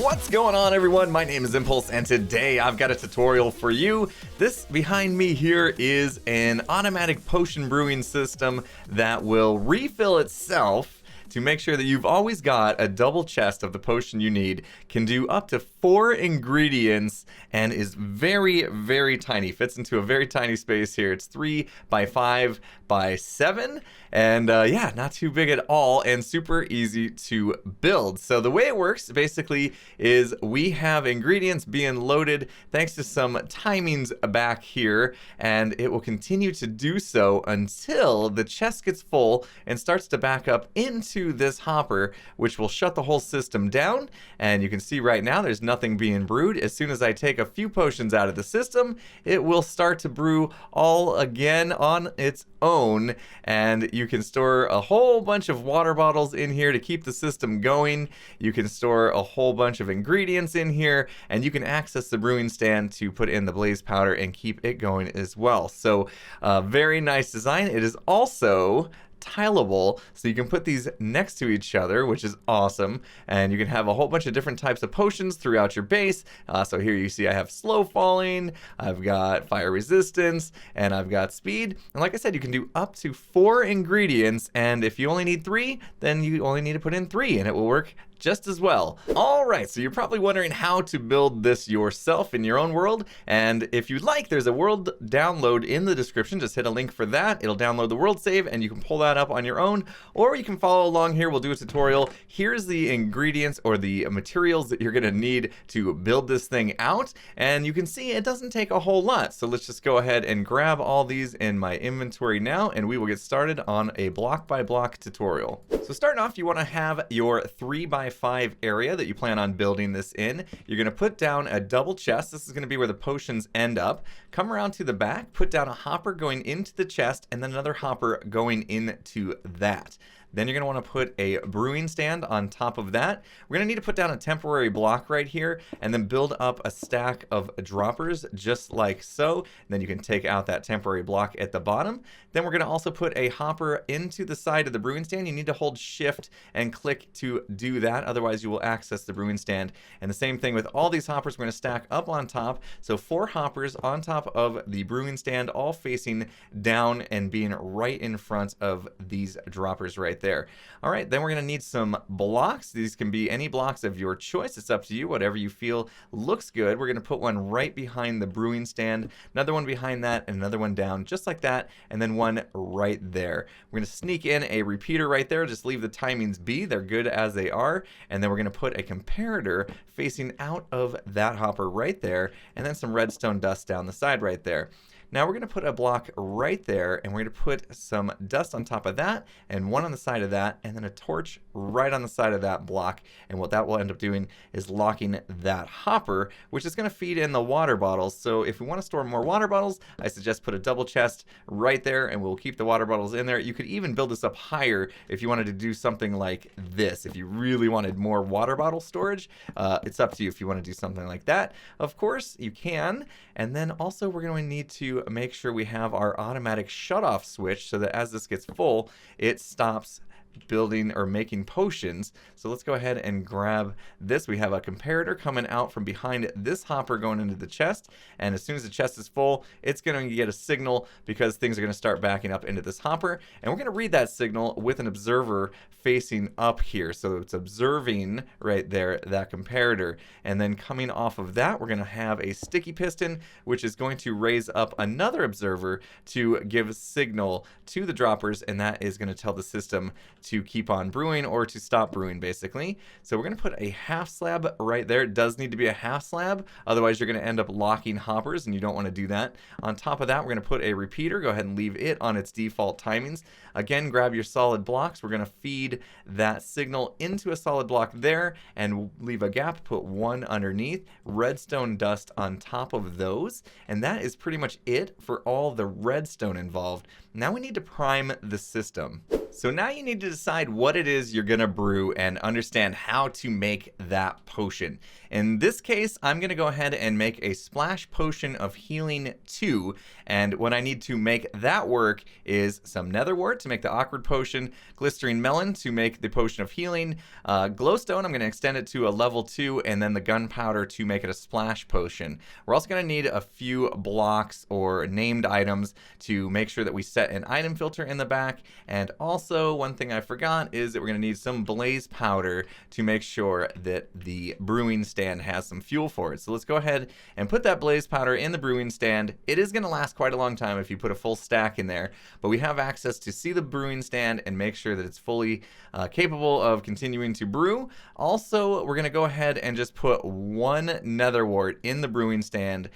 What's going on, everyone? My name is Impulse, and today I've got a tutorial for you. This behind me here is an automatic potion brewing system that will refill itself to make sure that you've always got a double chest of the potion you need, can do up to 4 ingredients, and is very, very tiny. Fits into a very tiny space here. It's 3 by 5 by 7, and yeah, not too big at all, and super easy to build. So the way it works basically is we have ingredients being loaded thanks to some timings back here, and it will continue to do so until the chest gets full and starts to back up into this hopper, which will shut the whole system down. And you can see right now there's nothing being brewed. As soon as I take a few potions out of the system, it will start to brew all again on its own, and you can store a whole bunch of water bottles in here to keep the system going. You can store a whole bunch of ingredients in here, and you can access the brewing stand to put in the blaze powder and keep it going as well. So very nice design. It is also tileable, so you can put these next to each other, which is awesome, and you can have a whole bunch of different types of potions throughout your base. So here you see I have slow falling, I've got fire resistance, and I've got speed. And like I said, you can do up to 4 ingredients, and if you only need 3, then you only need to put in 3 and it will work just as well. Alright, so you're probably wondering how to build this yourself in your own world, and if you'd like, there's a world download in the description. Just hit a link for that. It'll download the world save, and you can pull that up on your own, or you can follow along here. We'll do a tutorial. Here's the ingredients or the materials that you're gonna need to build this thing out, and you can see it doesn't take a whole lot. So let's just go ahead and grab all these in my inventory now, and we will get started on a block by block tutorial. So starting off, you wanna have your 3 by 5 area that you plan on building this in. You're going to put down a double chest. This is going to be where the potions end up. Come around to the back, put down a hopper going into the chest, and then another hopper going into that. Then you're going to want to put a brewing stand on top of that. We're going to need to put down a temporary block right here, and then build up a stack of droppers just like so. And then you can take out that temporary block at the bottom. Then we're going to also put a hopper into the side of the brewing stand. You need to hold shift and click to do that, otherwise you will access the brewing stand. And the same thing with all these hoppers, we're going to stack up on top. So 4 hoppers on top of the brewing stand, all facing down and being right in front of these droppers right there. All right, then we're going to need some blocks. These can be any blocks of your choice. It's up to you, whatever you feel looks good. We're going to put one right behind the brewing stand, another one behind that, and another one down just like that, and then one right there. We're going to sneak in a repeater right there. Just leave the timings be. They're good as they are. And then we're going to put a comparator facing out of that hopper right there, and then some redstone dust down the side right there. Now we're going to put a block right there, and we're going to put some dust on top of that, and one on the side of that, and then a torch right on the side of that block. And what that will end up doing is locking that hopper, which is going to feed in the water bottles. So if we want to store more water bottles, I suggest put a double chest right there, and we'll keep the water bottles in there. You could even build this up higher if you wanted to do something like this. If you really wanted more water bottle storage, it's up to you if you want to do something like that. Of course, you can. And then also we're going to need to make sure we have our automatic shutoff switch so that as this gets full, it stops building or making potions. So let's go ahead and grab this. We have a comparator coming out from behind this hopper going into the chest, and as soon as the chest is full, it's going to get a signal because things are going to start backing up into this hopper, and we're going to read that signal with an observer facing up here. So it's observing right there that comparator, and then coming off of that, we're going to have a sticky piston, which is going to raise up another observer to give a signal to the droppers, and that is going to tell the system to keep on brewing or to stop brewing, basically. So we're going to put a half slab right there. It does need to be a half slab, otherwise you're going to end up locking hoppers, and you don't want to do that. On top of that, we're going to put a repeater. Go ahead and leave it on its default timings. Again, grab your solid blocks. We're going to feed that signal into a solid block there and leave a gap, put one underneath, redstone dust on top of those, and that is pretty much it for all the redstone involved. Now we need to prime the system. So now you need to decide what it is you're gonna brew and understand how to make that potion. In this case, I'm gonna go ahead and make a splash potion of healing 2, and what I need to make that work is some nether wart to make the awkward potion, glycerine melon to make the potion of healing, glowstone, I'm gonna extend it to a level 2, and then the gunpowder to make it a splash potion. We're also gonna need a few blocks or named items to make sure that we set an item filter in the back, and also one thing I forgot is that we're gonna need some blaze powder to make sure that the brewing stand has some fuel for it. So let's go ahead and put that blaze powder in the brewing stand. It is gonna last quite a long time if you put a full stack in there, but we have access to see the brewing stand and make sure that it's fully capable of continuing to brew. Also, we're gonna go ahead and just put one nether wart in the brewing stand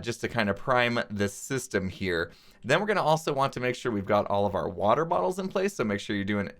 just to kind of prime this system here. Then we're gonna also want to make sure we've got all of our water bottles in place, so make sure you're doing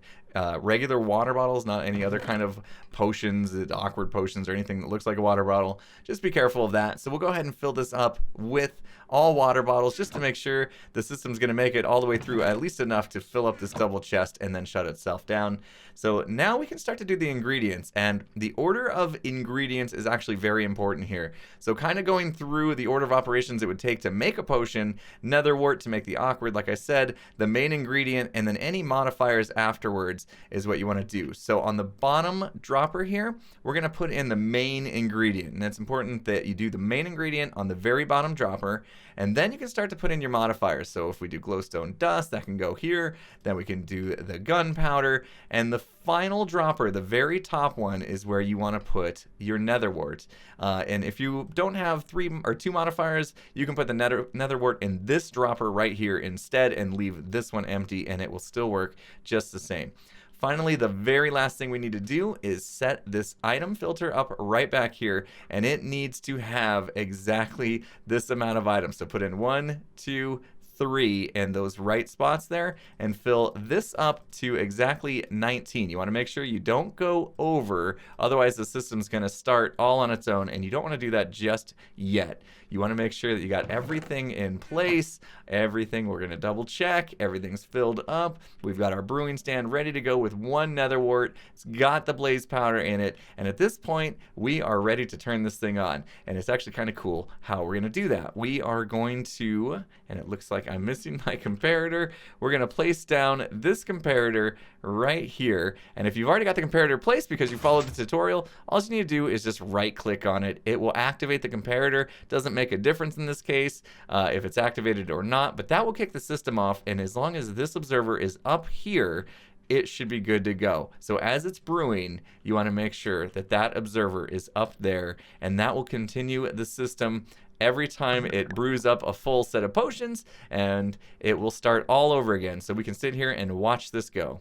regular water bottles, not any other kind of potions, awkward potions, or anything that looks like a water bottle. Just be careful of that. So we'll go ahead and fill this up with all water bottles just to make sure the system's gonna make it all the way through at least enough to fill up this double chest and then shut itself down. So now we can start to do the ingredients, and the order of ingredients is actually very important here. So kind of going through the order of operations it would take to make a potion, nether wart to make the awkward, like I said, the main ingredient, and then any modifiers afterwards is what you want to do. So on the bottom dropper here, we're going to put in the main ingredient, and it's important that you do the main ingredient on the very bottom dropper, and then you can start to put in your modifiers. So if we do glowstone dust, that can go here, then we can do the gunpowder, and the final dropper, the very top one, is where you want to put your nether wart. And if you don't have 3 or 2 modifiers, you can put the nether wart in this dropper right here instead and leave this one empty, and it will still work just the same. Finally, the very last thing we need to do is set this item filter up right back here, and it needs to have exactly this amount of items. So put in 1, 2, 3 in those right spots there, and fill this up to exactly 19. You want to make sure you don't go over, otherwise the system's going to start all on its own, and you don't want to do that just yet. You want to make sure that you got everything in place, everything, we're going to double check, everything's filled up. We've got our brewing stand ready to go with 1 nether wart. It's got the blaze powder in it, and at this point we are ready to turn this thing on. And it's actually kind of cool how we're going to do that. We are going to, and it looks like I'm missing my comparator, we're going to place down this comparator right here. And if you've already got the comparator placed because you followed the tutorial, all you need to do is just right click on it. It will activate the comparator. Doesn't make a difference in this case if it's activated or not, but that will kick the system off, and as long as this observer is up here, it should be good to go. So as it's brewing, you want to make sure that that observer is up there, and that will continue the system every time it brews up a full set of potions, and it will start all over again. So we can sit here and watch this go.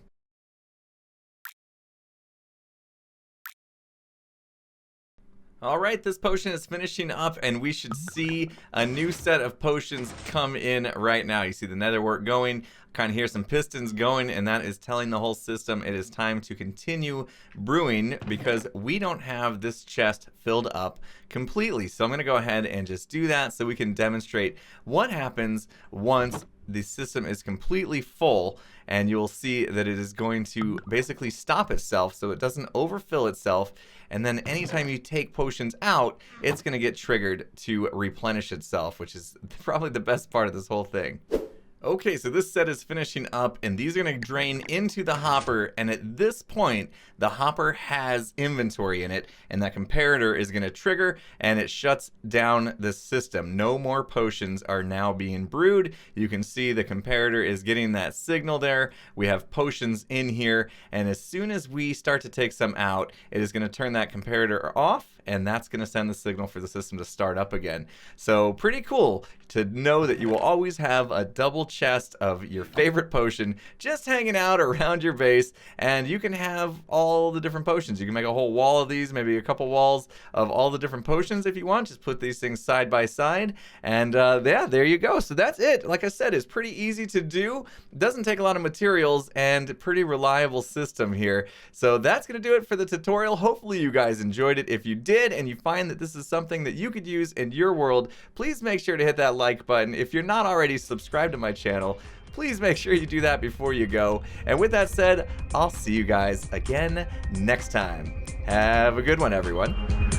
All right, this potion is finishing up, and we should see a new set of potions come in right now. You see the nether wart going, kind of hear some pistons going, and that is telling the whole system it is time to continue brewing because we don't have this chest filled up completely. So I'm going to go ahead and just do that so we can demonstrate what happens once the system is completely full, and you'll see that it is going to basically stop itself so it doesn't overfill itself, and then anytime you take potions out, it's going to get triggered to replenish itself, which is probably the best part of this whole thing. Okay, so this set is finishing up, and these are going to drain into the hopper, and at this point, the hopper has inventory in it, and that comparator is going to trigger, and it shuts down the system. No more potions are now being brewed. You can see the comparator is getting that signal there. We have potions in here, and as soon as we start to take some out, it is going to turn that comparator off, and that's going to send the signal for the system to start up again. So pretty cool to know that you will always have a double chest of your favorite potion just hanging out around your base, and you can have all the different potions. You can make a whole wall of these, maybe a couple walls of all the different potions if you want. Just put these things side by side, and yeah, there you go. So that's it. Like I said, it's pretty easy to do. Doesn't take a lot of materials, and pretty reliable system here. So that's going to do it for the tutorial. Hopefully you guys enjoyed it. If you did and you find that this is something that you could use in your world, please make sure to hit that like button. If you're not already subscribed to my channel, please make sure you do that before you go. And with that said, I'll see you guys again next time. Have a good one, everyone.